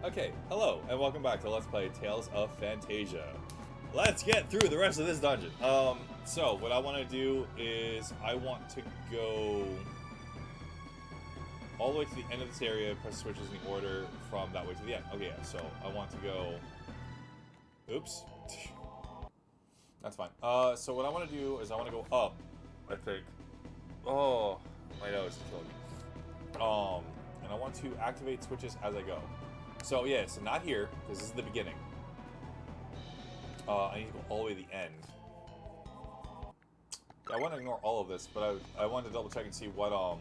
Okay, hello, and welcome back to Let's Play Tales of Phantasia. Let's get through the rest of this dungeon. So what I want to do is I want to go all the way to the end of this area, press switches in the order from that way to the end. Okay, yeah, so I want to go... Oops. That's fine. So what I want to do is I want to go up, I think. Oh, my nose is killing me. And I want to activate switches as I go. So yeah, so not here, because this is the beginning. I need to go all the way to the end. I want to ignore all of this, but I wanted to double check and see what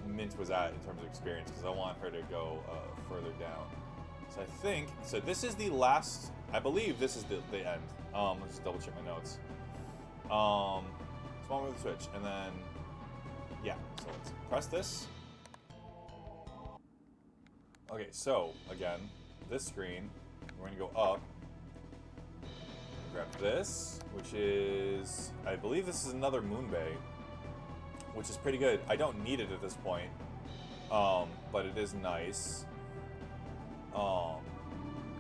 Mint was at in terms of experience, because I want her to go further down. So I think, so this is the last, I believe this is the end. Let's just double check my notes. So one with the switch, and then, yeah, so let's press this. Okay, so, again, this screen, we're going to go up, grab this, which is, I believe this is another moon bay, which is pretty good. I don't need it at this point, but it is nice.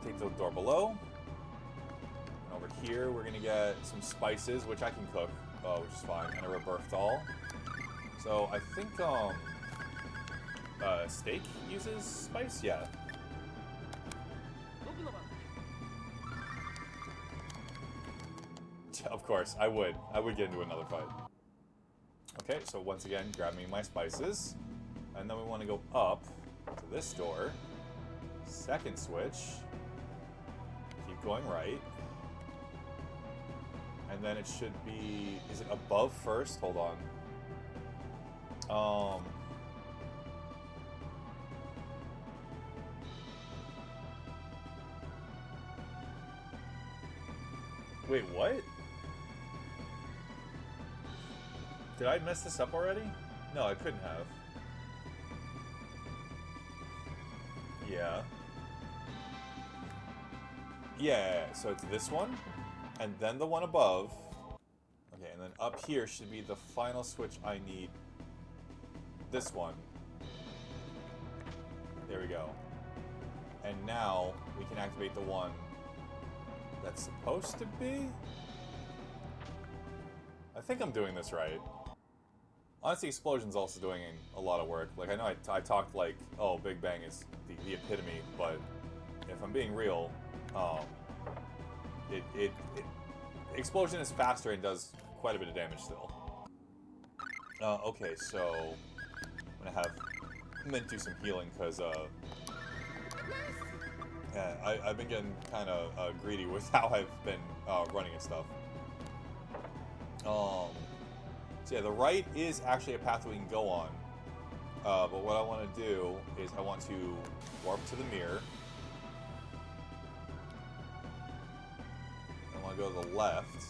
Take the door below, and over here we're going to get some spices, which I can cook, which is fine, and a rebirth doll. So I think, steak uses spice? Yeah. Of course, I would. I would get into another fight. Okay, so once again, grab me my spices. And then we want to go up to this door. Second switch. Keep going right. And then it should be... Is it above first? Hold on. Wait, what? Did I mess this up already? No, I couldn't have. Yeah. Yeah, so it's this one, and then the one above. Okay, and then up here should be the final switch I need. This one. There we go. And now we can activate the one that's supposed to be? I think I'm doing this right. Honestly, Explosion's also doing a lot of work. Like, I know I talked like, oh, Big Bang is the epitome, but if I'm being real, Explosion is faster and does quite a bit of damage still. Okay, so I'm gonna have Mint do some healing, because, yeah, I've been getting kind of greedy with how I've been running and stuff. So yeah, the right is actually a path we can go on. But what I want to do is I want to warp to the mirror. I want to go to the left.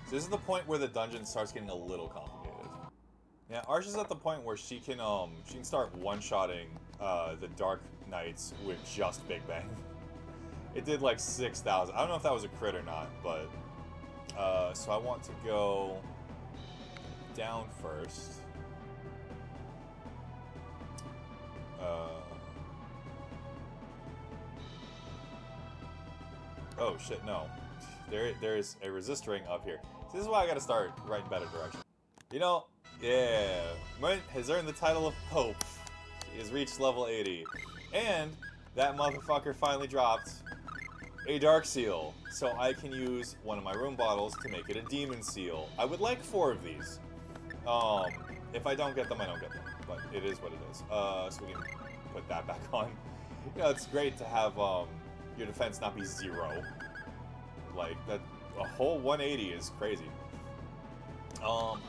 So this is the point where the dungeon starts getting a little complicated. Yeah, Arch is at the point where she can start one-shotting the Dark Knights with just Big Bang. It did like 6,000. I don't know if that was a crit or not, but so I want to go down first. Oh shit, no. There's a resist ring up here. So this is why I gotta start right in better direction. You know, yeah, Mint has earned the title of Pope. He has reached level 80. And that motherfucker finally dropped a Dark Seal. So I can use one of my room bottles to make it a Demon Seal. I would like 4 of these. If I don't get them, I don't get them. But it is what it is. So we can put that back on. You know, it's great to have, your defense not be 0. Like, that, a whole 180 is crazy.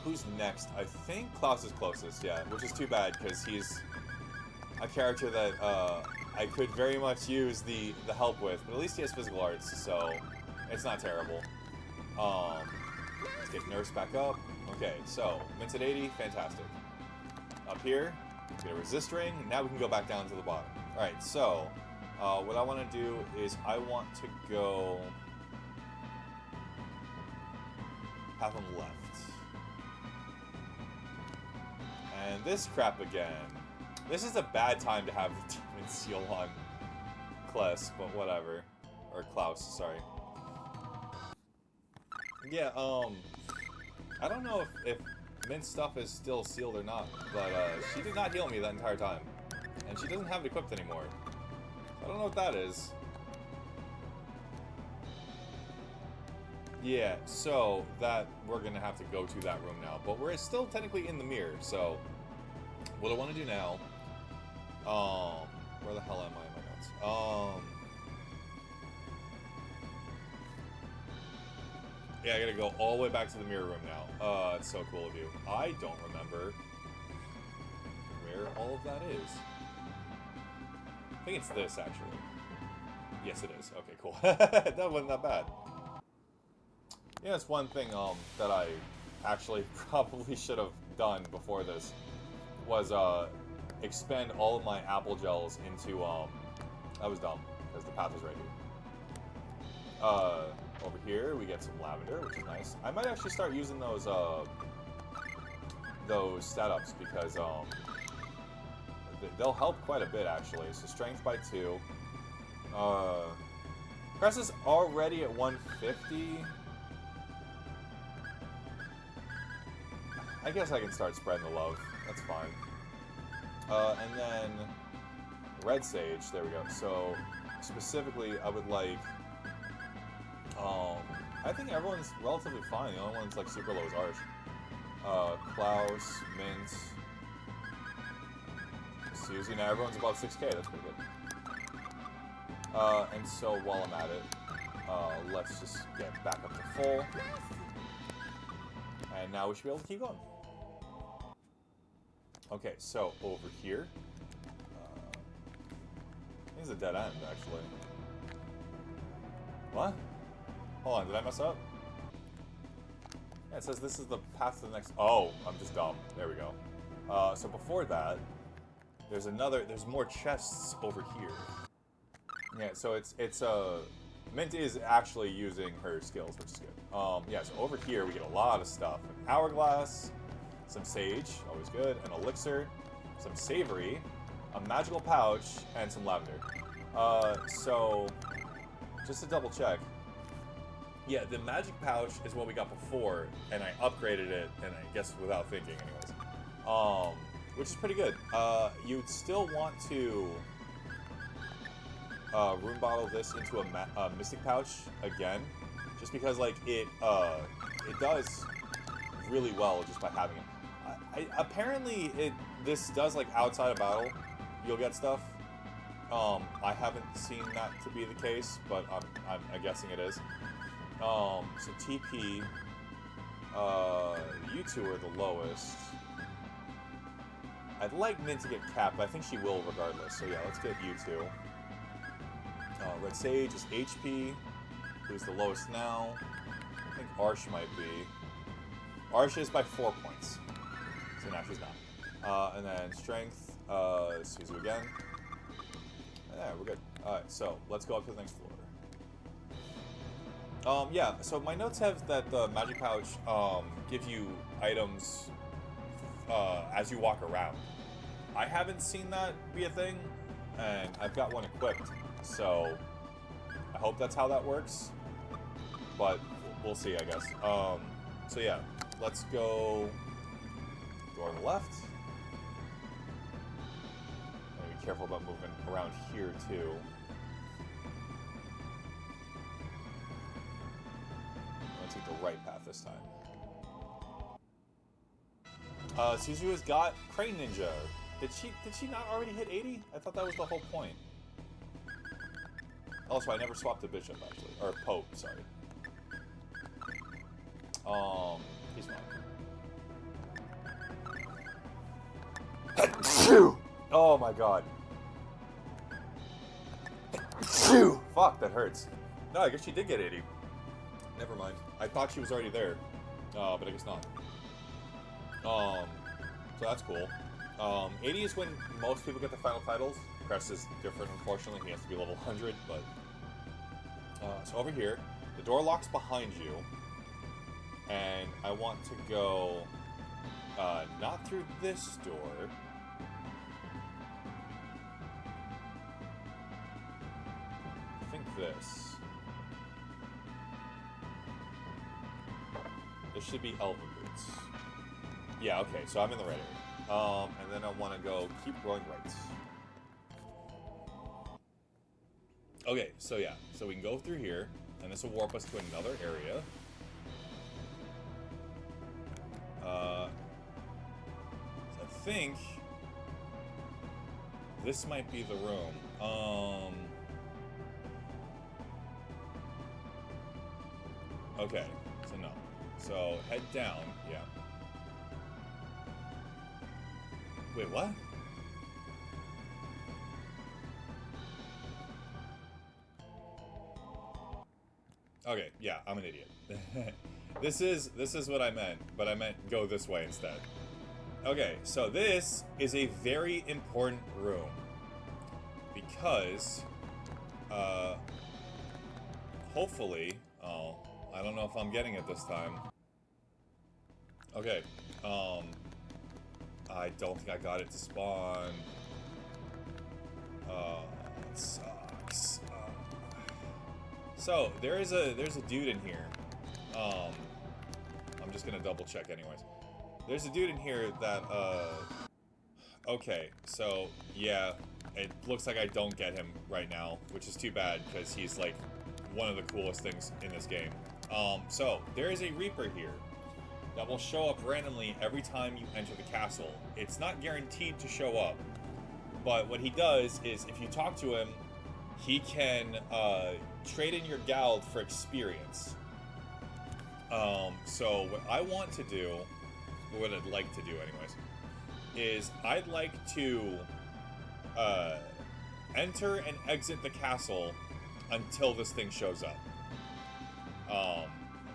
Who's next? I think Klaus is closest, yeah, which is too bad, because he's a character that, I could very much use the help with, but at least he has physical arts, so it's not terrible. Let's get Nurse back up. Okay, so, Mint's at 80, fantastic. Up here, get a resist ring, now we can go back down to the bottom. Alright, so, what I want to do is I want to go path on the left. And this crap again. This is a bad time to have the demon seal on Klaus, but whatever. Or Klaus, sorry. Yeah, I don't know if Mint's stuff is still sealed or not, but she did not heal me that entire time. And she doesn't have it equipped anymore. I don't know what that is. Yeah, so that we're gonna have to go to that room now, but we're still technically in the mirror. So what I want to do now, where the hell am I in my notes? Yeah, I gotta go all the way back to the mirror room now. It's so cool of you. I don't remember where all of that is. I think it's this, actually. Yes, it is. Okay, cool. That wasn't that bad. Yeah, it's one thing that I actually probably should have done before this was expend all of my apple gels into that was dumb because the path was right here. Over here we get some lavender, which is nice. I might actually start using those setups because they'll help quite a bit actually. So strength by 2. Cress is already at 150. I guess I can start spreading the love. That's fine. And then red sage. There we go. So specifically, I would like. I think everyone's relatively fine. The only one's like super low is Arch. Klaus, Mint, Susie. Now everyone's above 6K. That's pretty good. And so while I'm at it, let's just get back up to full. And now we should be able to keep going. Okay, so over here. This is a dead end, actually. What? Hold on, did I mess up? Yeah, it says this is the path to the next... Oh, I'm just dumb. There we go. So before that, there's more chests over here. Yeah, so it's Mint is actually using her skills, which is good. Yeah, so over here we get a lot of stuff. An hourglass, some sage, always good, an elixir, some savory, a magical pouch, and some lavender. So, just to double check, yeah, the magic pouch is what we got before, and I upgraded it, and I guess without thinking anyways. Which is pretty good. You'd still want to room bottle this into a mystic pouch again, just because like it does really well just by having it. Apparently this does like outside of battle, you'll get stuff. I haven't seen that to be the case, but I'm guessing it is. So TP, you two are the lowest. I'd like Mint to get capped, but I think she will regardless. So yeah, let's get you two. Red Sage is HP, who's the lowest now. I think Arsh might be. Arsh is by 4 points, so now she's not. And then Strength, Suzu again. Yeah, we're good. Alright, so let's go up to the next floor. Yeah, so my notes have that the magic pouch gives you items as you walk around. I haven't seen that be a thing, and I've got one equipped, so I hope that's how that works, but we'll see, I guess. So yeah, let's go door on the left. And be careful about moving around here, too. I'm gonna take the right path this time. Suzu has got Crane Ninja. Did she not already hit 80? I thought that was the whole point. Also, I never swapped a bishop actually, or a pope. Sorry. He's fine. Oh my god. Fuck, that hurts. No, I guess she did get 80. Never mind. I thought she was already there, but I guess not. So that's cool. 80 is when most people get the final titles. Crest is different, unfortunately. He has to be level 100, but... so over here, the door locks behind you. And I want to go... not through this door. think this. This should be elven boots. Yeah, okay, so I'm in the right area. And then I want to go keep going right. Okay, so yeah, so we can go through here, and this will warp us to another area. So I think this might be the room. Okay, so no. So head down, yeah. Wait, what? Okay, yeah, I'm an idiot. This is what I meant, but I meant go this way instead. Okay, so this is a very important room because hopefully, oh, I don't know if I'm getting it this time. Okay, I don't think I got it to spawn. It sucks. So there's a dude in here. I'm just gonna double check anyways. There's a dude in here that okay, so yeah, it looks like I don't get him right now, which is too bad because he's like one of the coolest things in this game. So there is a Reaper here that will show up randomly every time you enter the castle. It's not guaranteed to show up, but what he does is if you talk to him, he can trade in your Gald for experience. So what I want to do, or what I'd like to do anyways, is I'd like to enter and exit the castle until this thing shows up.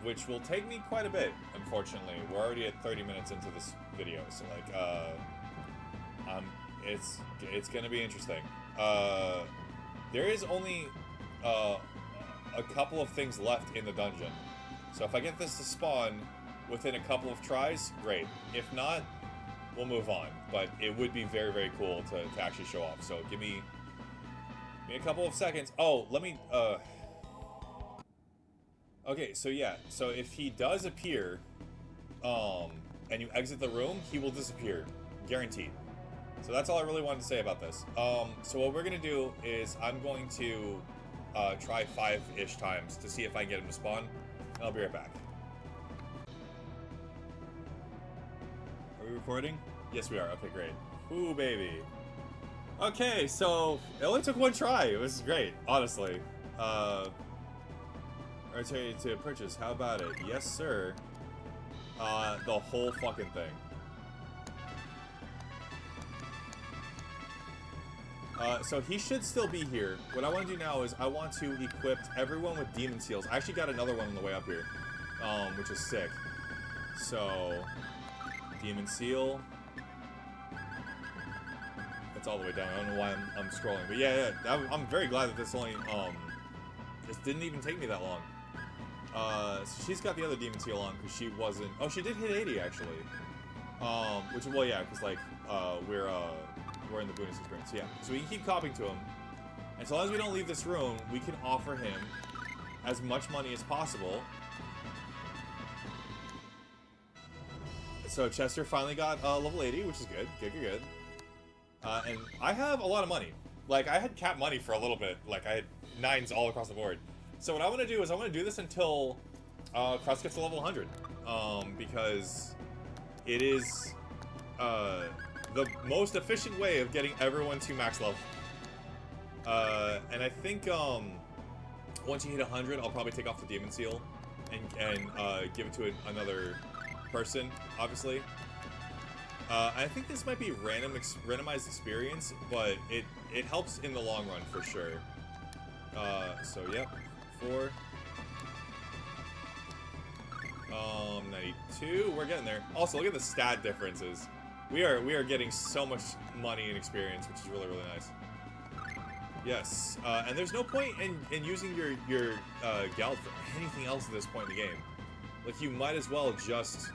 Which will take me quite a bit, unfortunately. We're already at 30 minutes into this video, so like, it's gonna be interesting. There is only a couple of things left in the dungeon. So if I get this to spawn within a couple of tries, great. If not, we'll move on. But it would be very, very cool to actually show off. So give me a couple of seconds. Oh, let me... Okay, so yeah. So if he does appear, and you exit the room, he will disappear. Guaranteed. So that's all I really wanted to say about this. So what we're going to do is I'm going to try 5-ish times to see if I can get him to spawn. And I'll be right back. Are we recording? Yes, we are. Okay, great. Ooh, baby. Okay, so it only took one try. It was great, honestly. Ready to purchase. How about it? Yes, sir. The whole fucking thing. So he should still be here. What I want to do now is I want to equip everyone with demon seals. I actually got another one on the way up here, which is sick. So, demon seal. That's all the way down. I don't know why I'm scrolling, but yeah, I'm very glad that this only this didn't even take me that long. So she's got the other demon seal on because she wasn't. Oh, she did hit 80 actually. Which, well, yeah, because like we're in the bonus experience. Yeah, so we can keep copying to him, and so long as we don't leave this room, we can offer him as much money as possible. So Chester finally got level 80, which is good. Good. And I have a lot of money. Like, I had capped money for a little bit. Like, I had 9s all across the board. So what I want to do is I want to do this until Crust gets to level 100. Because it is the most efficient way of getting everyone to max level. And I think once you hit 100, I'll probably take off the demon seal and give it to another person, obviously. I think this might be randomized experience, but it helps in the long run for sure. So yeah, 4. 92. We're getting there. Also, look at the stat differences. We are getting so much money and experience, which is really, really nice. Yes, and there's no point in using your Gald for anything else at this point in the game. Like, you might as well just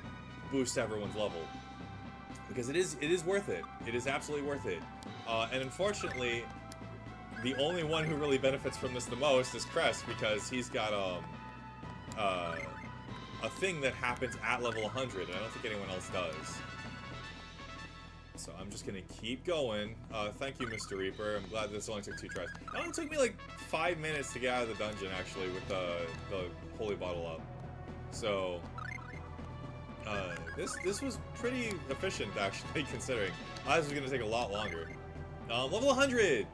boost everyone's level, because it is worth it. It is absolutely worth it. And unfortunately, the only one who really benefits from this the most is Crest, because he's got a thing that happens at level 100, and I don't think anyone else does. So I'm just gonna keep going. Thank you, Mr. Reaper. I'm glad this only took 2 tries. It only took me like 5 minutes to get out of the dungeon, actually, with the holy bottle up. So this was pretty efficient, actually, considering. I was gonna take a lot longer. Level 100!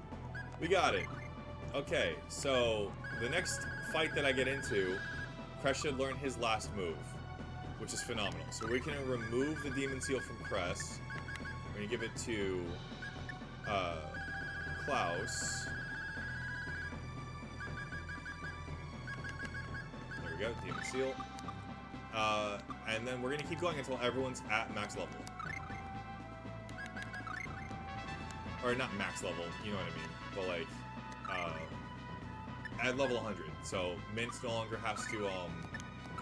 We got it. Okay, so the next fight that I get into, Crest should learn his last move, which is phenomenal. So we're gonna remove the Demon Seal from Crest. We're gonna give it to Klaus. There we go, Demon Seal. And then we're gonna keep going until everyone's at max level. Or not max level, you know what I mean. But like, at level 100. So Mint no longer has to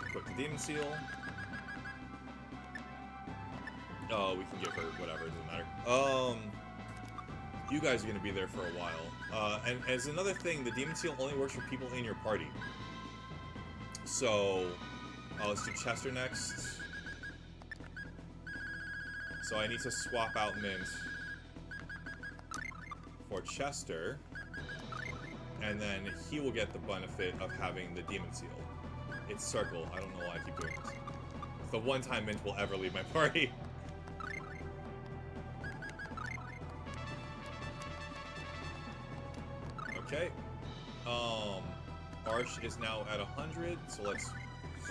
equip the Demon Seal. Oh, we can give her whatever, it doesn't matter. You guys are gonna be there for a while. And as another thing, the Demon Seal only works for people in your party. So, let's do Chester next. So I need to swap out Mint for Chester. And then he will get the benefit of having the Demon Seal. It's Circle. I don't know why I keep doing this. It's the one time Mint will ever leave my party. Okay. Arch is now at 100, so let's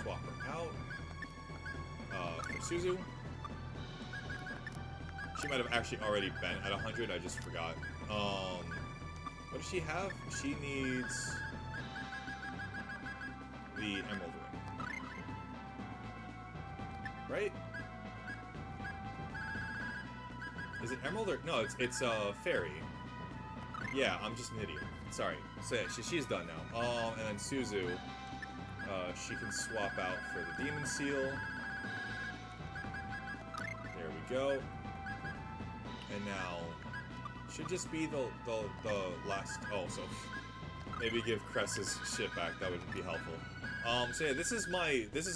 swap her out. For Suzu. She might have actually already been at 100, I just forgot. What does she have? She needs the Emerald Ring. Right? Is it Emerald or... No, it's Fairy. Yeah, I'm just an idiot. Sorry. So yeah, she's done now. And then Suzu, she can swap out for the Demon Seal. There we go. And now, should just be the last... Oh, so maybe give Crest his shit back. That would be helpful. So yeah, this has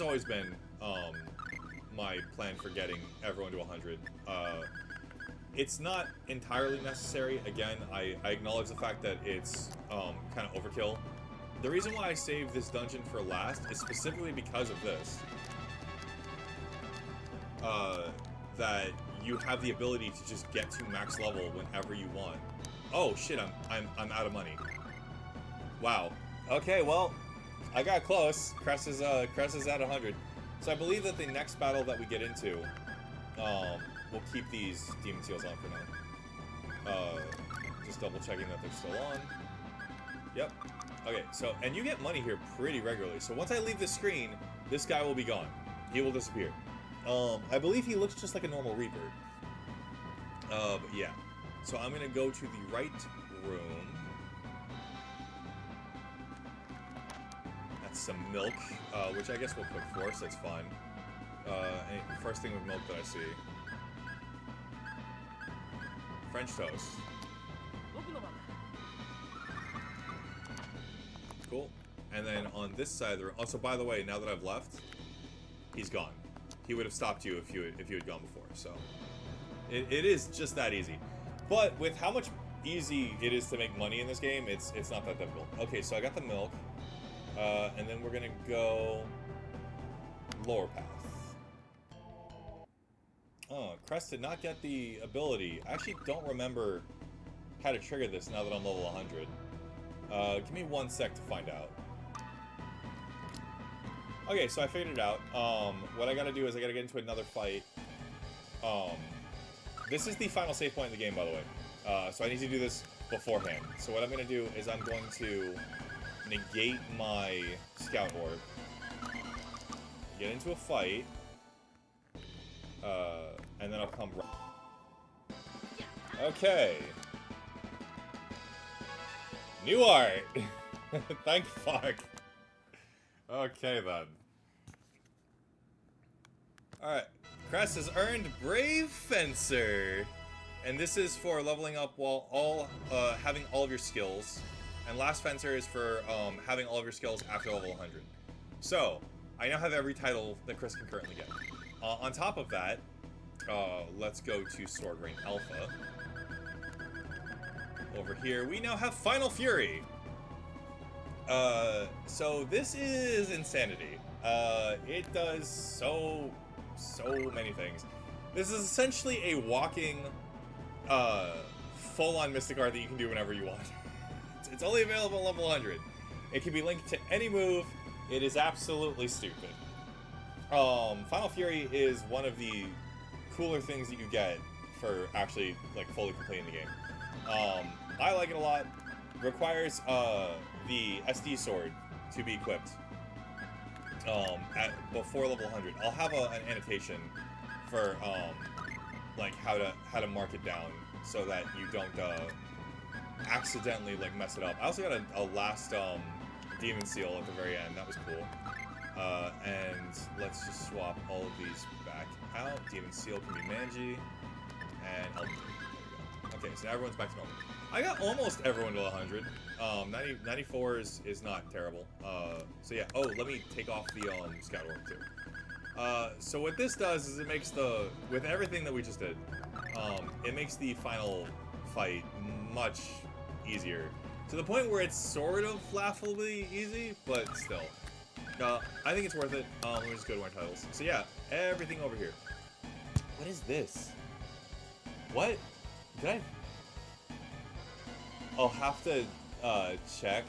always been my plan for getting everyone to 100. It's not entirely necessary. Again, I acknowledge the fact that it's kind of overkill. The reason why I saved this dungeon for last is specifically because of this. That you have the ability to just get to max level whenever you want. Oh shit, I'm out of money. Wow. Okay, well, I got close. Crest is at 100. So I believe that the next battle that we get into, we'll keep these Demon Seals on for now. Just double checking that they're still on. Yep. Okay, so, and you get money here pretty regularly. So once I leave this screen, this guy will be gone. He will disappear. I believe he looks just like a normal Reaper. But yeah. So I'm gonna go to the right room. That's some milk, which I guess we'll cook for, so that's fine. First thing with milk that I see. French toast. Cool. And then on this side of the room... Also, by the way, now that I've left, he's gone. He would have stopped you if you had gone before, so... It is just that easy. But with how much easy it is to make money in this game, it's not that difficult. Okay, so I got the milk. And then we're gonna go... Lower path. Oh, Crest did not get the ability. I actually don't remember how to trigger this now that I'm level 100. Give me 1 sec to find out. Okay, so I figured it out. What I gotta do is I gotta get into another fight. This is the final save point in the game, by the way. So I need to do this beforehand. So what I'm gonna do is I'm going to negate my Scout Orb. Get into a fight. And then I'll come right... Okay. New art! Thank fuck. Okay, then. Alright. Crest has earned Brave Fencer. and this is for leveling up while having all of your skills. And Last Fencer is for having all of your skills after level 100. So, I now have every title that Chris can currently get. On top of that, let's go to Sword Rain Alpha. Over here, we now have Final Fury. So this is insanity. It does so many things. This is essentially a walking, full-on Mystic Art that you can do whenever you want. It's only available at level 100. It can be linked to any move. It is absolutely stupid. Final Fury is one of the cooler things that you get for actually, like, fully completing the game. I like it a lot. Requires, the SD sword to be equipped, before level 100. I'll have an annotation for, like, how to mark it down so that you don't, accidentally, like, mess it up. I also got a last, Demon Seal at the very end. That was cool. And let's just swap all of these back out. Demon Seal can be Manji. And I'll... There we go. Okay, so now everyone's back to normal. I got almost everyone to 100. 94 is not terrible. So yeah. Oh, let me take off the Scout Orb too. So what this does is it makes with everything that we just did, it makes the final fight much easier. To the point where it's sort of laughably easy, but still. I think it's worth it. Let me just go to my titles. So yeah, everything over here. What is this? What? Did I... I'll have to check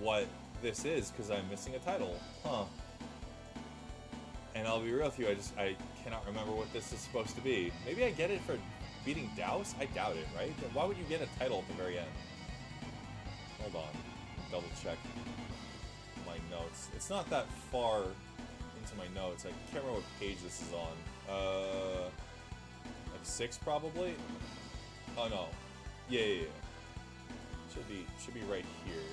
what this is, because I'm missing a title. Huh. And I'll be real with you, I cannot remember what this is supposed to be. Maybe I get it for beating Dhaos? I doubt it, right? Why would you get a title at the very end? Hold on. Double check my notes. It's not that far into my notes. I can't remember what page this is on. Like 6 probably? Oh no. Yeah. Should be right here.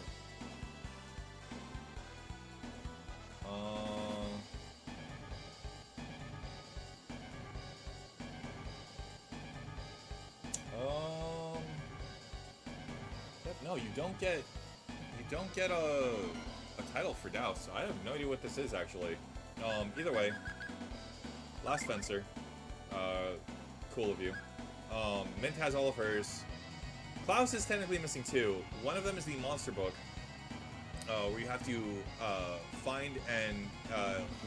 No, you don't get a title for Dhaos, so I have no idea what this is actually. Either way, Last Fencer, cool of you. Mint has all of hers. Klaus is technically missing 2. One of them is the monster book, where you have to find and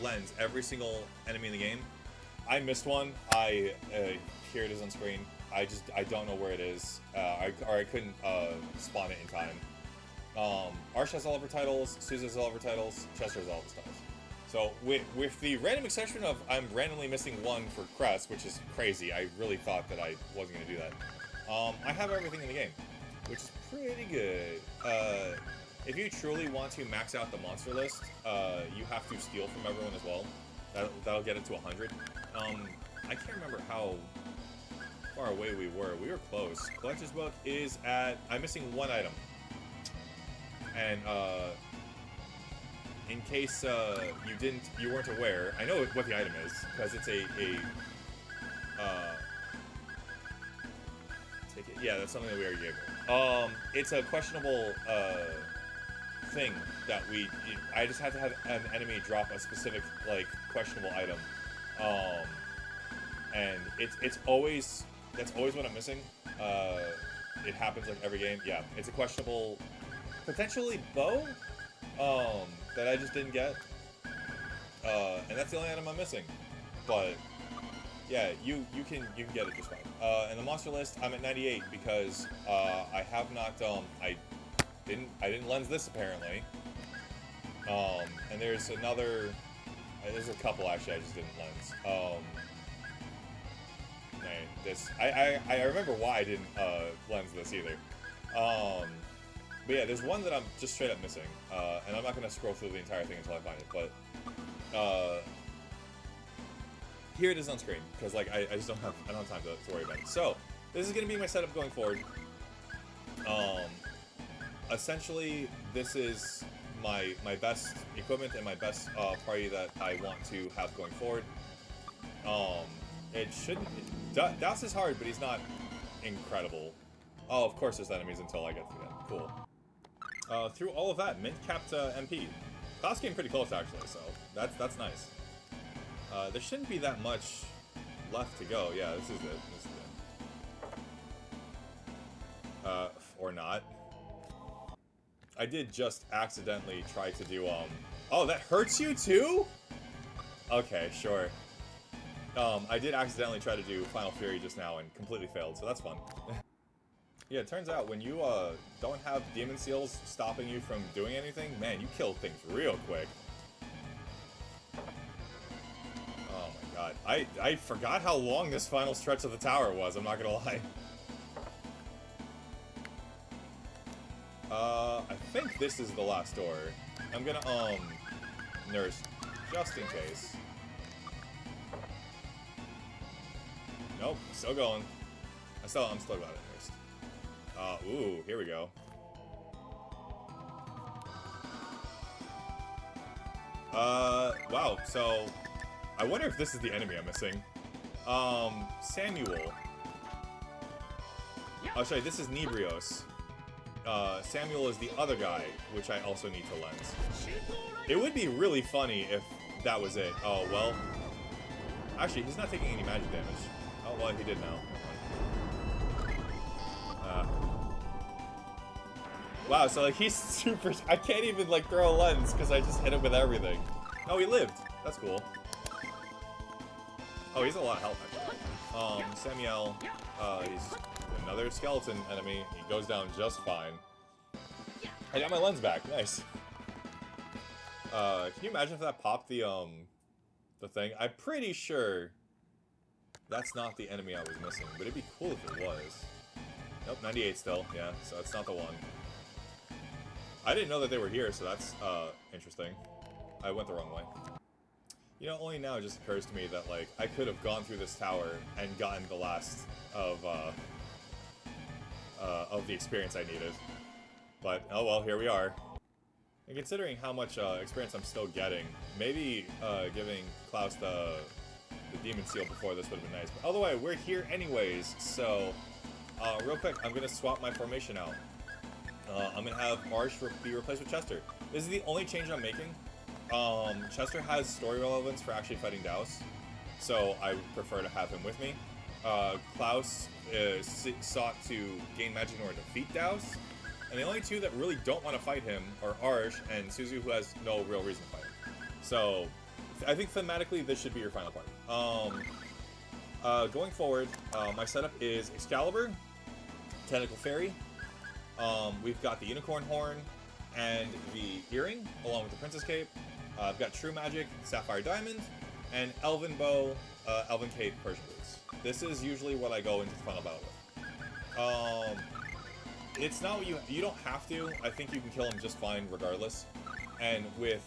lens every single enemy in the game. I missed one. Here it is on screen. I don't know where it is, or I couldn't spawn it in time. Arsh has all of her titles, Suze has all of her titles, Chester has all of his titles. So with the random exception of I'm randomly missing 1 for Crest, which is crazy. I really thought that I wasn't going to do that. I have everything in the game, which is pretty good. If you truly want to max out the monster list, you have to steal from everyone as well. That'll get it to 100. I can't remember how far away we were. We were close. Collector's Book is at... I'm missing 1 item. And, in case, you weren't aware, I know what the item is, because it's yeah, that's something that we already gave. It's a questionable, thing that I just have to have an enemy drop a specific, like, questionable item. And that's always what I'm missing. It happens like every game. Yeah, it's a questionable, potentially bow, that I just didn't get. And that's the only item I'm missing. But yeah, you can get it just fine. And the monster list, I'm at 98 because I have not I didn't lens this apparently. And there's a couple actually I just didn't lens. I remember why I didn't lens this either. But yeah, there's one that I'm just straight up missing, and I'm not gonna scroll through the entire thing until I find it. But here it is on screen because like I just don't have time to worry about it. So this is gonna be my setup going forward. Essentially, this is my best equipment and my best party that I want to have going forward. It shouldn't. Dhaos is hard, but he's not incredible. Oh, of course there's enemies until I get to the end. Cool. Through all of that, mint capped MP. Class game pretty close actually, so that's nice. There shouldn't be that much left to go. Yeah, this is it. This is it. Or not. I did just accidentally try to do Oh, that hurts you too? Okay, sure. I did accidentally try to do Final Fury just now and completely failed, so that's fun. Yeah, it turns out when you don't have demon seals stopping you from doing anything, man, you kill things real quick. Oh my god. I forgot how long this final stretch of the tower was, I'm not gonna lie. I think this is the last door. I'm gonna, nurse, just in case. Nope, still going. I'm still got it nursed. Ooh, here we go. Wow, so I wonder if this is the enemy I'm missing. Samuel. Oh, sorry, this is Nebrios. Samuel is the other guy, which I also need to lens. It would be really funny if that was it. Oh, well. Actually, he's not taking any magic damage. Oh, well, he did now. Wow, so, like, he's super... I can't even, like, throw a lens because I just hit him with everything. Oh, he lived. That's cool. Oh, he's a lot of health, actually. Samuel, he's another skeleton enemy. He goes down just fine. I got my lens back. Nice. Can you imagine if that popped the thing? I'm pretty sure that's not the enemy I was missing, but it'd be cool if it was. Nope, 98 still. Yeah, so that's not the one. I didn't know that they were here, so that's, interesting. I went the wrong way. You know, only now it just occurs to me that, like, I could have gone through this tower and gotten the last of the experience I needed. But, oh well, here we are. And considering how much, experience I'm still getting, maybe, giving Klaus the demon seal before this would have been nice. But otherwise, we're here anyways, so, real quick, I'm gonna swap my formation out. I'm gonna have Marsh be replaced with Chester. This is the only change I'm making. Chester has story relevance for actually fighting Dhaos, so I would prefer to have him with me. Klaus sought to gain magic in order to defeat Dhaos, and the only two that really don't want to fight him are Arsh and Suzu, who has no real reason to fight him. So, I think thematically this should be your final party. Going forward, my setup is Excalibur, Tentacle Fairy, we've got the Unicorn Horn and the Earring, along with the Princess Cape. I've got True Magic, Sapphire Diamond, and Elven Bow, Elven Cape, Persian Boots. This is usually what I go into the final battle with. It's not what you don't have to. I think you can kill him just fine regardless. And with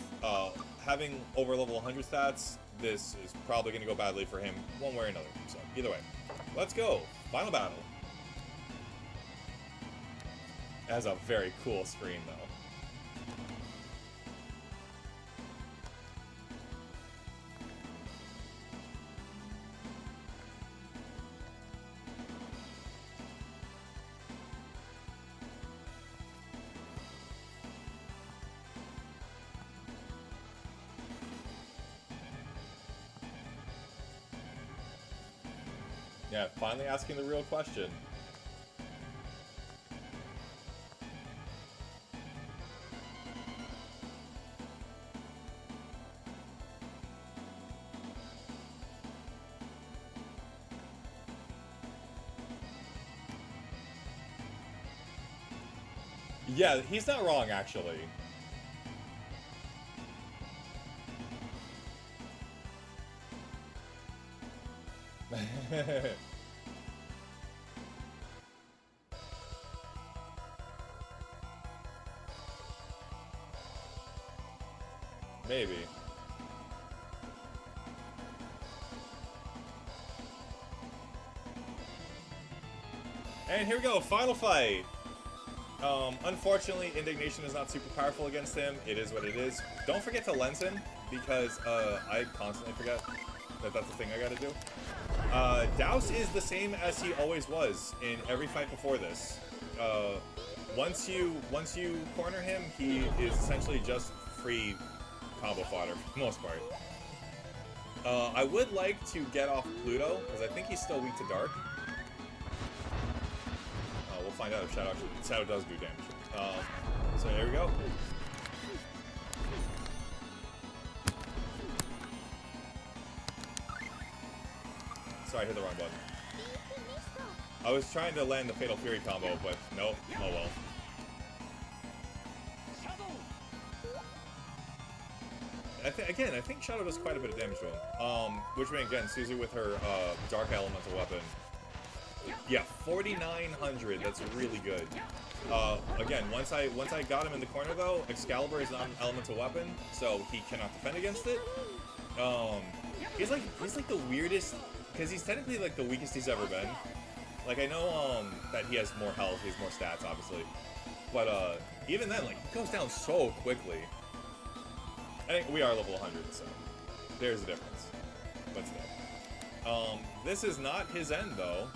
having over level 100 stats, this is probably going to go badly for him one way or another. So, either way. Let's go. Final battle. It has a very cool screen, though. Yeah, finally asking the real question. Yeah, he's not wrong, actually. Maybe. And here we go, final fight! Unfortunately, Indignation is not super powerful against him. It is what it is. Don't forget to lens him, because I constantly forget that that's the thing I gotta do. Dhaos is the same as he always was in every fight before this. Once you corner him, he is essentially just free combo fodder for the most part. I would like to get off Pluto, because I think he's still weak to Dark. We'll find out if Shadow does do damage. So there we go. Sorry, I hit the wrong button. I was trying to land the Fatal Fury combo, but nope. Oh well. I think Shadow does quite a bit of damage to him. Which way again, Suzu with her Dark Elemental weapon. Yeah, 4,900. That's really good. Again, once I got him in the corner though, Excalibur is not an elemental weapon, so he cannot defend against it. He's like the weirdest, because he's technically like the weakest he's ever been. Like I know that he has more health, he has more stats, obviously, but even then, like he goes down so quickly. I think we are level 100, so there's a difference. But still, this is not his end though.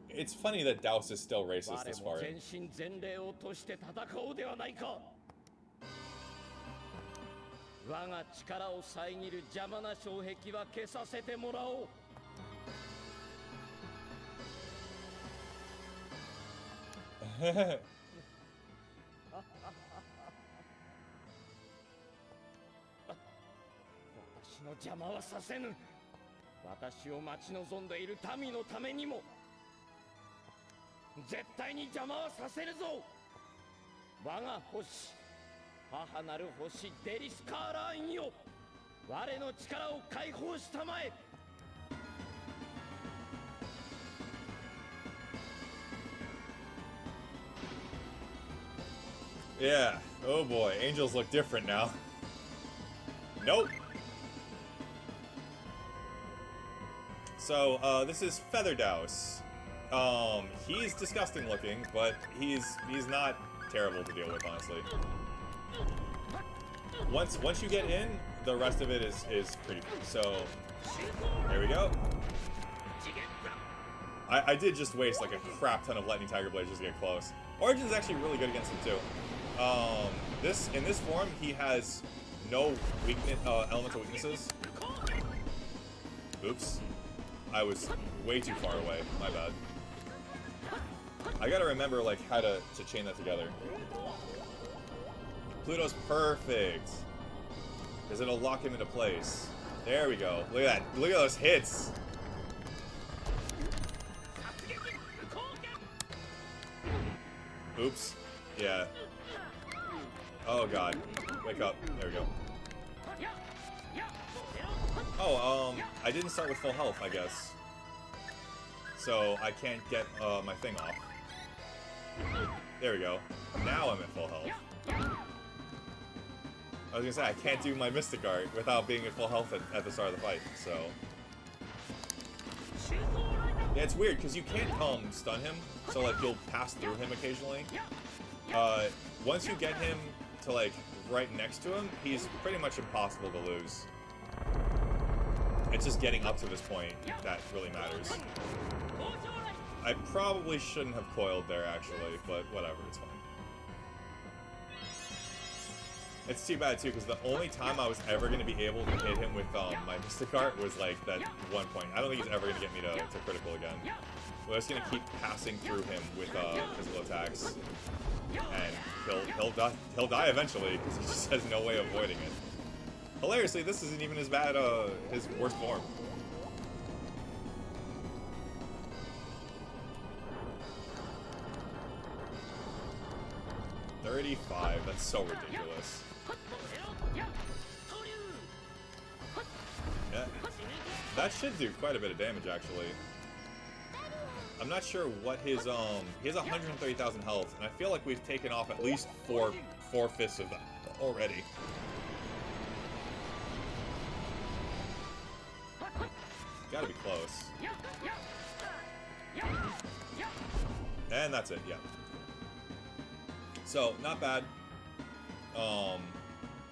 It's funny that Dhaos is still racist this far. Yeah. Oh boy, angels look different now. Nope. So, this is Feather Dhaos. He's disgusting looking, but he's not terrible to deal with, honestly. Once you get in, the rest of it is pretty good. So, there we go. I did just waste like a crap ton of Lightning Tiger Blades just to get close. Origin's actually really good against him too. In this form, he has no elemental weaknesses. Oops. I was way too far away. My bad. I gotta remember like how to chain that together. Pluto's perfect. Because it'll lock him into place. There we go. Look at that. Look at those hits. Oops. Yeah. Oh god. Wake up. There we go. Oh, I didn't start with full health, I guess. So I can't get my thing off. There we go. Now I'm at full health. I was gonna say, I can't do my Mystic Art without being at full health at the start of the fight, so... Yeah, it's weird, because you can't stun him, so like you'll pass through him occasionally. Once you get him to like right next to him, he's pretty much impossible to lose. It's just getting up to this point that really matters. I probably shouldn't have coiled there, actually, but whatever, it's fine. It's too bad, too, because the only time I was ever going to be able to hit him with my Mystic Art was, like, that one point. I don't think he's ever going to get me to critical again. We're just going to keep passing through him with physical attacks. And he'll die eventually, because he just has no way of avoiding it. Hilariously, this isn't even as bad his worst form. $35, that's so ridiculous. Yeah, that should do quite a bit of damage, actually. I'm not sure what his, he has 130,000 health, and I feel like we've taken off at least four-fifths of that already. Gotta be close. And that's it, yeah. So, not bad.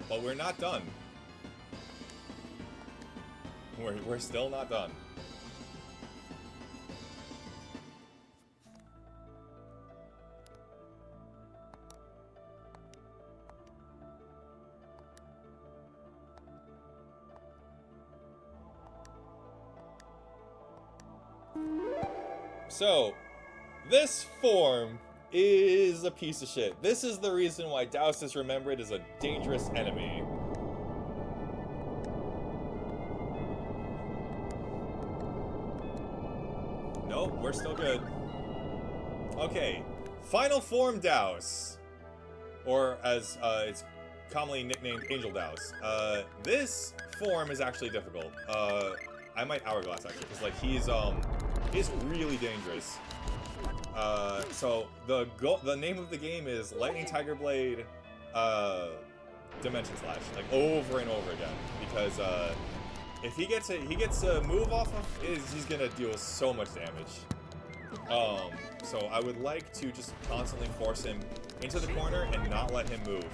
But we're not done. We're still not done. So, this form is a piece of shit. This is the reason why Dhaos is remembered as a dangerous enemy. Nope, we're still good. Okay, final form Dhaos. Or as it's commonly nicknamed Angel Dhaos. This form is actually difficult. I might Hourglass actually, because like he's really dangerous. So the name of the game is Lightning Tiger Blade Dimension Slash, like over and over again, because if he gets a move off of he's gonna deal so much damage. So I would like to just constantly force him into the corner and not let him move.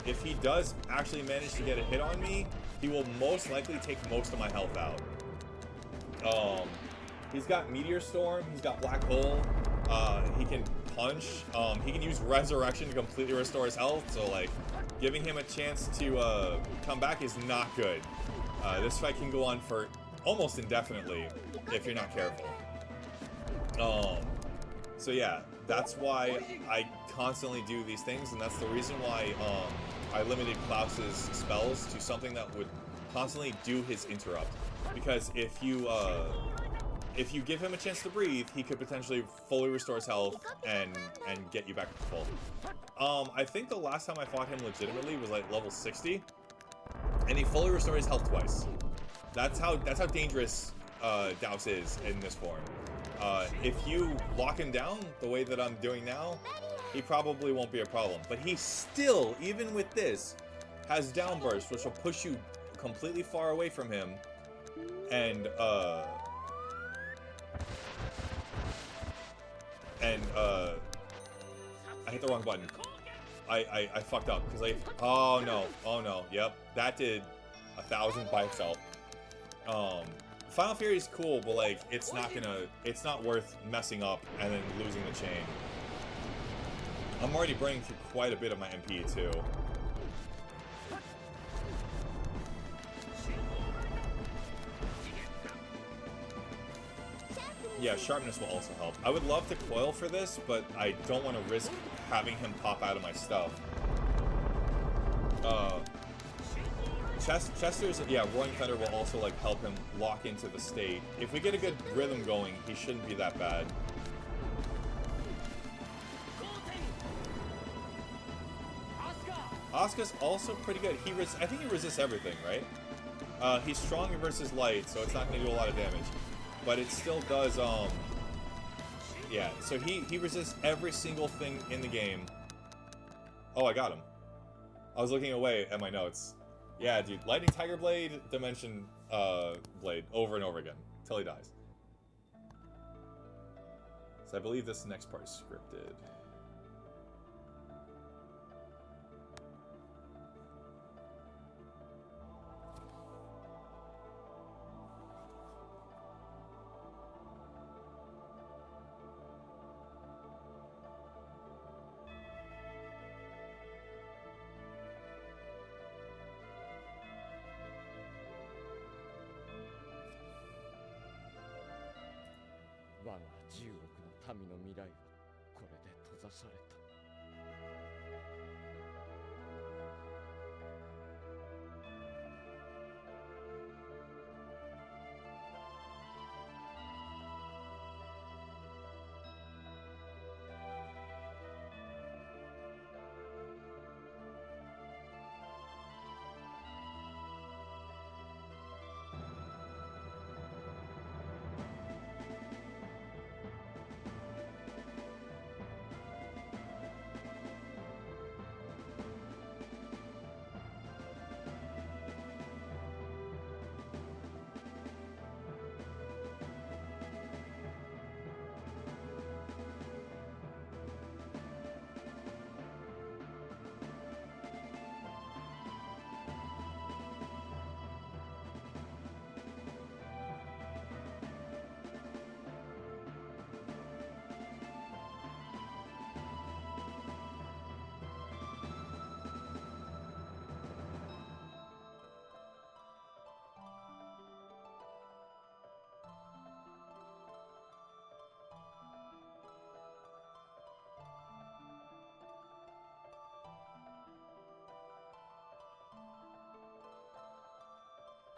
If he does actually manage to get a hit on me, he will most likely take most of my health out. He's got Meteor Storm, he's got Black Hole, he can punch, he can use Resurrection to completely restore his health, so like, giving him a chance to come back is not good. This fight can go on for almost indefinitely if you're not careful. So yeah, that's why I constantly do these things, and that's the reason why I limited Klaus's spells to something that would constantly do his interrupt. Because if you give him a chance to breathe, he could potentially fully restore his health and get you back to full. I think the last time I fought him legitimately was like level 60, and he fully restored his health twice. That's how dangerous Dhaos is in this form. If you lock him down the way that I'm doing now, he probably won't be a problem. But he still, even with this, has Downburst, which will push you completely far away from him, and I hit the wrong button. I fucked up because oh no, yep, that did 1,000 by itself. Final Fury is cool, but like it's not worth messing up and then losing the chain. I'm already burning through quite a bit of my MP too. Yeah, sharpness will also help. I would love to coil for this, but I don't want to risk having him pop out of my stuff. Chester's, yeah, Roaring Thunder will also like help him lock into the state. If we get a good rhythm going, he shouldn't be that bad. Asuka's also pretty good. I think he resists everything, right? He's strong versus light, so it's not going to do a lot of damage. But it still does, yeah, so he resists every single thing in the game. Oh, I got him. I was looking away at my notes. Yeah, dude, Lightning Tiger Blade, Dimension Blade, over and over again, till he dies. So I believe this next part is scripted.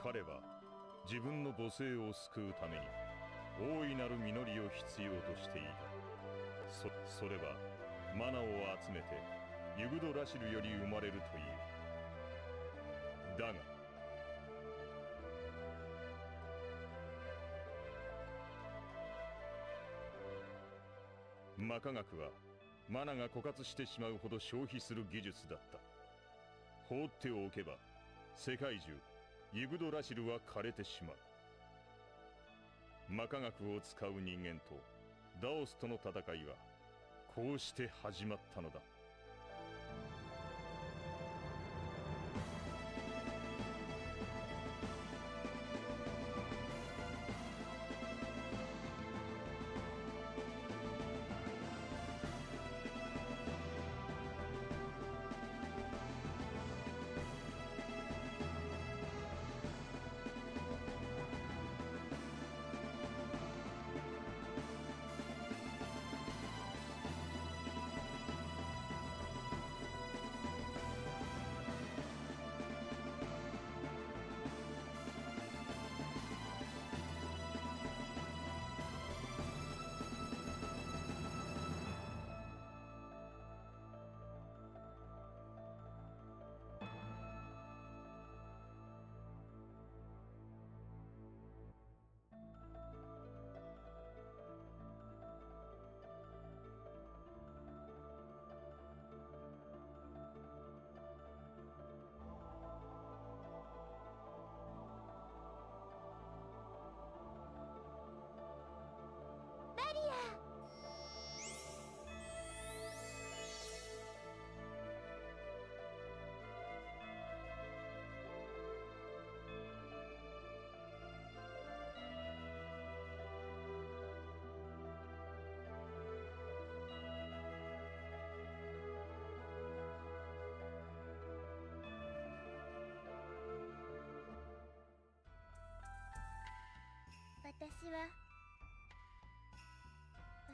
彼は自分の母性を救うために大いなる実りを必要としていた。それはマナを集めてユグドラシルより生まれるという。だが魔科学はマナが枯渇してしまうほど消費する技術だった。放っておけば世界中ユグドラシルは枯れてしまう。魔科学を使う人間とダオスとの戦いはこうして始まったのだ。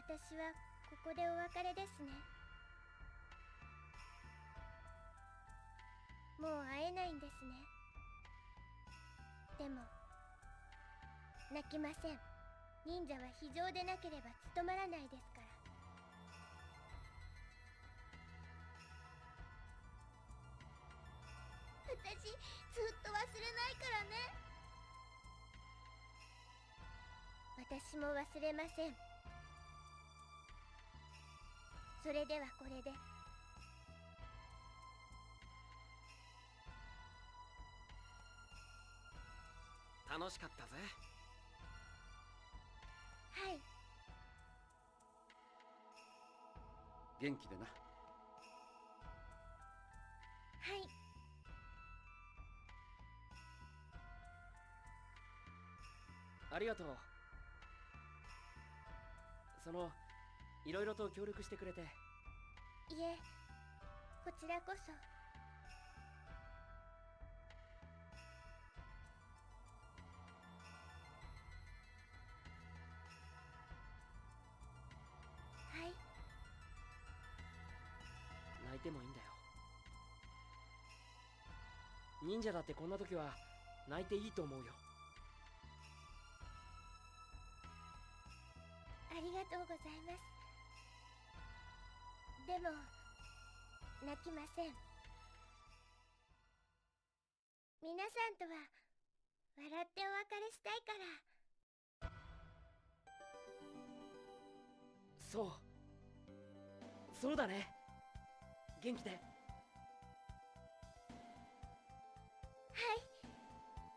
私はここでお別れですね。もう会えないんですね。でも泣きません。忍者は非常でなければ務まらないですから。私ずっと忘れないからね。私も忘れません。それではこれで。楽しかったぜ。はい。元気でな。はい。ありがとう。いろいろと協力してくれて。いえ、こちらこそ。はい。泣いてもいいんだよ。忍者だってこんな時は泣いていいと思うよ。ありがとうございます。でも泣きません。皆さんとは笑ってお別れしたいから。そうだね。元気で。はい。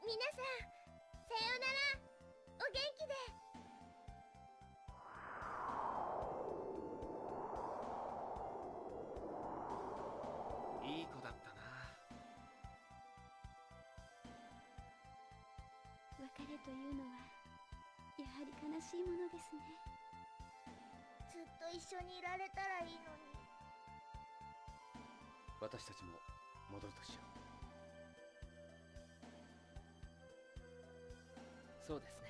皆さんさようなら。お元気で。いい子だったな。別れというのはやはり悲しいものですね。ずっと一緒にいられたらいいのに。私たちも戻るとしよう。そうですね。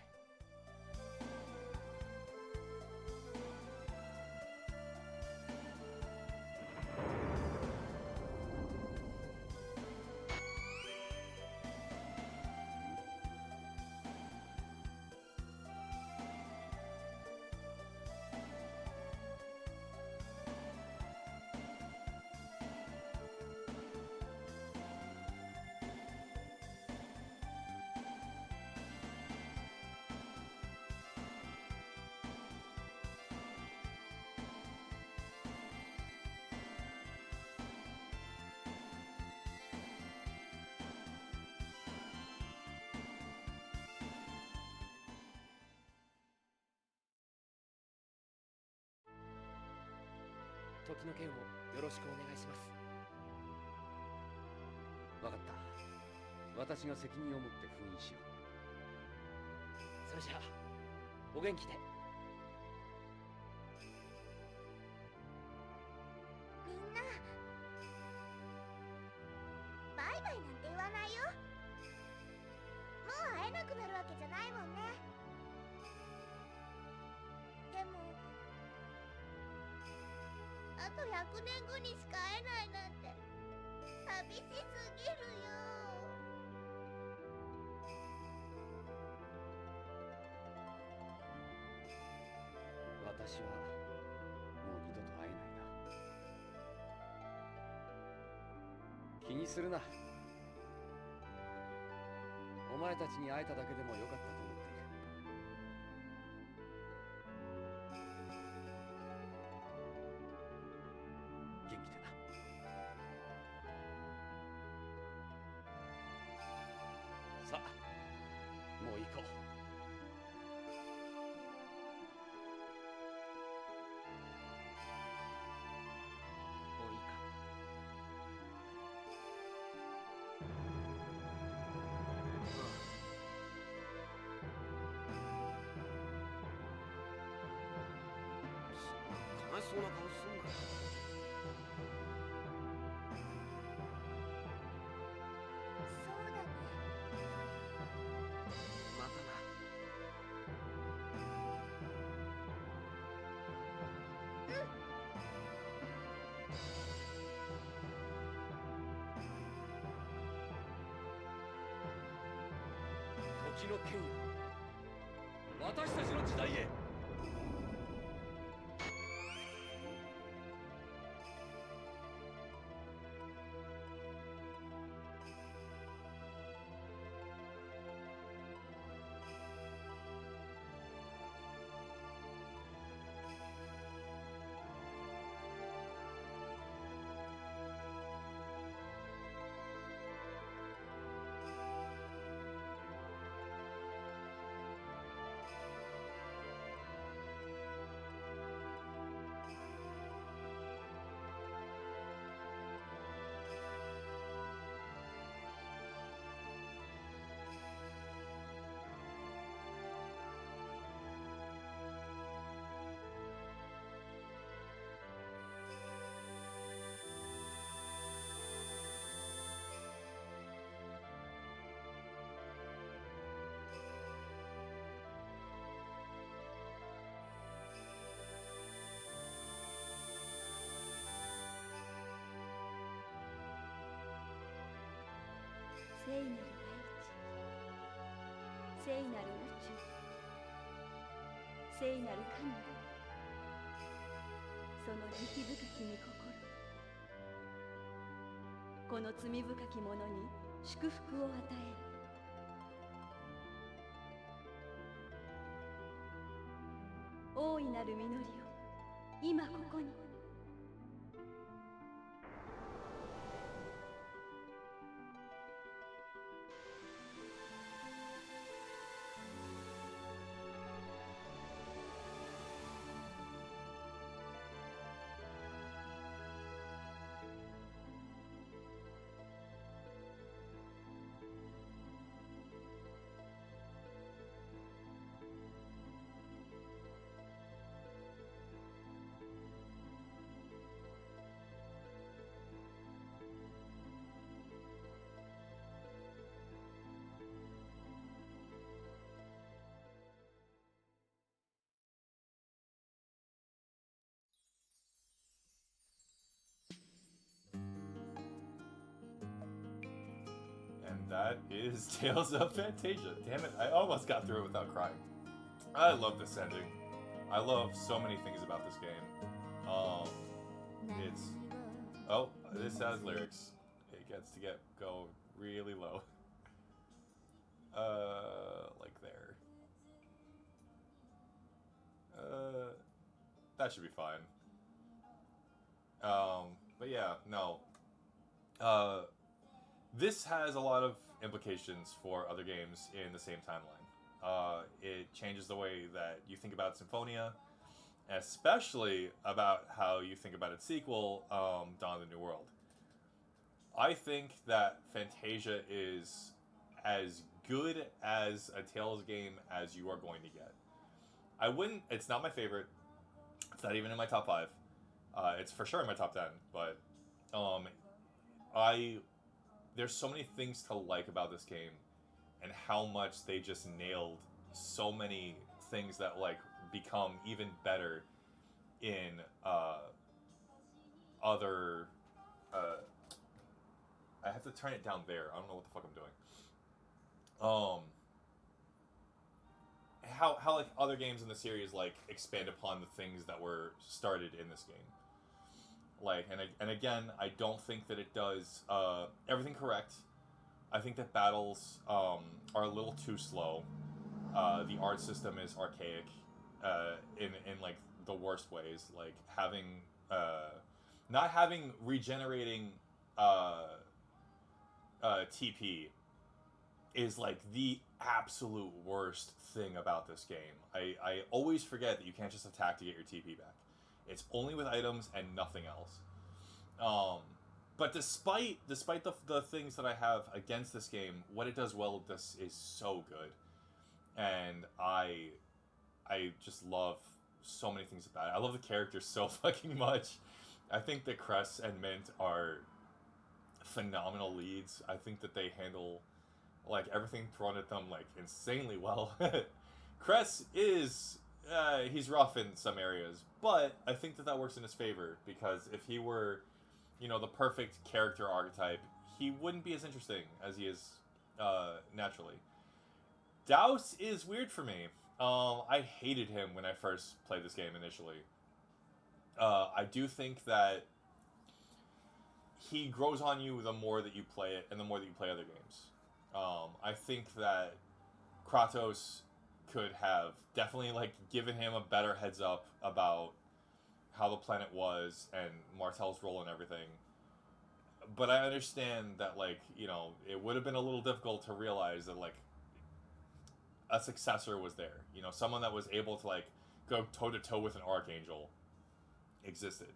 時の剣をよろしくお願いします。わかった。私が責任を持って封印しよう。それじゃあお元気で。みんなバイバイなんて言わないよ。もう会えなくなるわけじゃないもんね。でもあと100年後にしか会えないなんて寂しすぎるよ。私はもう二度と会えないな。気にするな。お前たちに会えただけでもよかったと思っている。元気でな。さあ、もう行こう。もういいか。悲しそうな顔すんなよ。そうだね。またな。時の剣よ、私たちの時代へ。聖なる大地、聖なる宇宙、聖なる神よ、その慈悲深き御心、この罪深き者に祝福を与える。大いなる実りを今ここに。And that is Tales of Phantasia. Damn it, I almost got through it without crying. I love this ending. I love so many things about this game. It's... Oh, this has lyrics. It gets to go really low. Like there. That should be fine. But yeah, no. This has a lot of implications for other games in the same timeline. It changes the way that you think about Symphonia. especially about how you think about its sequel, Dawn of the New World. I think that Phantasia is as good as a Tales game as you are going to get. I wouldn't. It's not my favorite. It's not even in my top 5. It's for sure in my top 10. But I there's so many things to like about this game, and how much they just nailed so many things that like become even better in other. I have to turn it down there. I don't know what the fuck I'm doing. How like other games in the series like expand upon the things that were started in this game. Like and again, I don't think that it does everything correct. I think that battles are a little too slow. The art system is archaic in like the worst ways. Like having not having regenerating TP is like the absolute worst thing about this game. I always forget that you can't just attack to get your TP back. It's only with items and nothing else. But despite the things that I have against this game, what it does well this is so good. And I just love so many things about it. I love the characters so fucking much. I think that Cress and Mint are phenomenal leads. I think that they handle like everything thrown at them like insanely well. Cress is he's rough in some areas, but I think that works in his favor, because if he were, you know, the perfect character archetype, he wouldn't be as interesting as he is naturally. Dhaos is weird for me. I hated him when I first played this game initially. I do think that he grows on you the more that you play it and the more that you play other games. I think that Kratos could have definitely like given him a better heads up about how the planet was and Martel's role and everything. But I understand that, like, you know, it would have been a little difficult to realize that like a successor was there. You know, someone that was able to like go toe to toe with an archangel existed.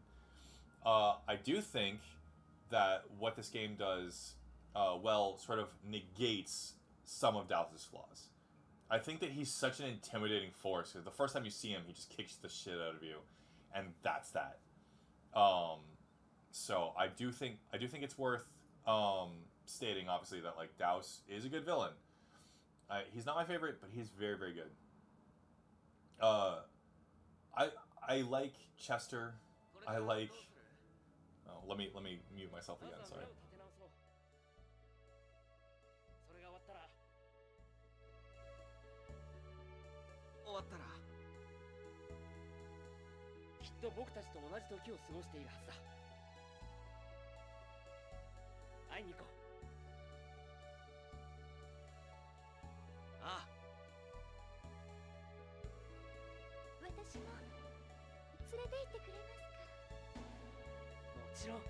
I do think that what this game does well sort of negates some of Dhaos' flaws. I think that he's such an intimidating force. The first time you see him, he just kicks the shit out of you, and that's that. So I do think it's worth stating, obviously, that like Dhaos is a good villain. He's not my favorite, but he's very, very good. I like Chester. I like. Oh, let me mute myself again. Sorry. 終わったらきっと僕たちと同じ時を過ごしているはずだ。会いに行こう。ああ。私も連れて行ってくれますか？もちろん。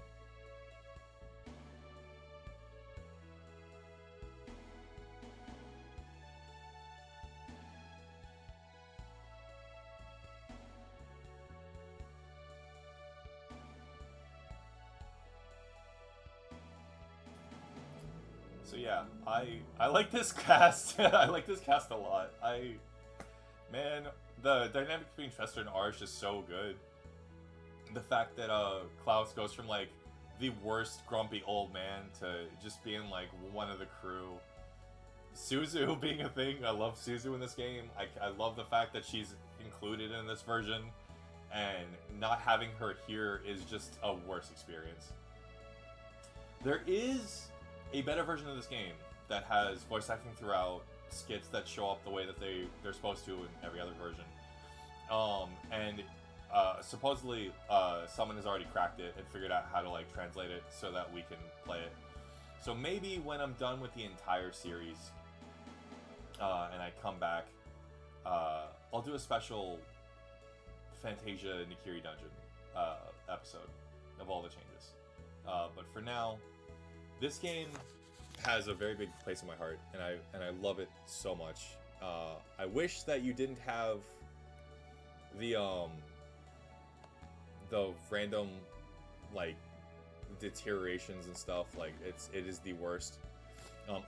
So yeah, I like this cast. I like this cast a lot. Man, the dynamic between Chester and R is just so good. The fact that Klaus goes from like the worst grumpy old man to just being like one of the crew. Suzu being a thing. I love Suzu in this game. I love the fact that she's included in this version, and not having her here is just a worse experience. There is a better version of this game that has voice acting throughout, skits that show up the way that they're supposed to in every other version. And supposedly someone has already cracked it and figured out how to like translate it so that we can play it. So maybe when I'm done with the entire series and I come back, I'll do a special Phantasia Nikiri Dungeon episode of all the changes. But for now, this game has a very big place in my heart, and I love it so much. I wish that you didn't have the the random, like, deteriorations and stuff. Like, it is the worst.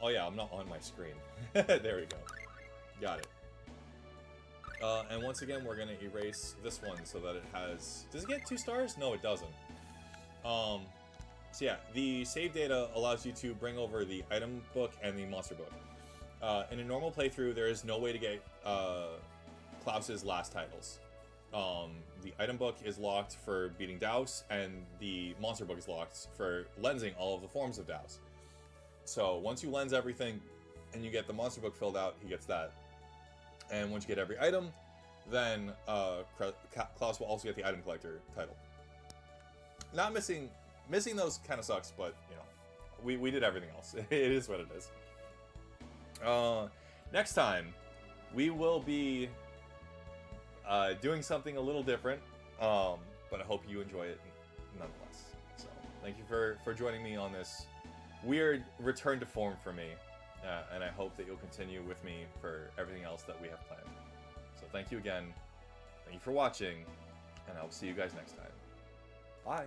Oh yeah, I'm not on my screen. There we go. Got it. And once again, we're gonna erase this one so that it has... Does it get 2 stars? No, it doesn't. So yeah, the save data allows you to bring over the item book and the monster book. In a normal playthrough, there is no way to get Klaus's last titles. The item book is locked for beating Dhaos, and the monster book is locked for lensing all of the forms of Dhaos. So once you lens everything and you get the monster book filled out, he gets that. And once you get every item, then Klaus will also get the item collector title. Not missing those kind of sucks, but you know, we did everything else. It is what it is. Next time, we will be doing something a little different, but I hope you enjoy it nonetheless. So thank you for joining me on this weird return to form for me, and I hope that you'll continue with me for everything else that we have planned. So thank you again, thank you for watching, and I'll see you guys next time. Bye!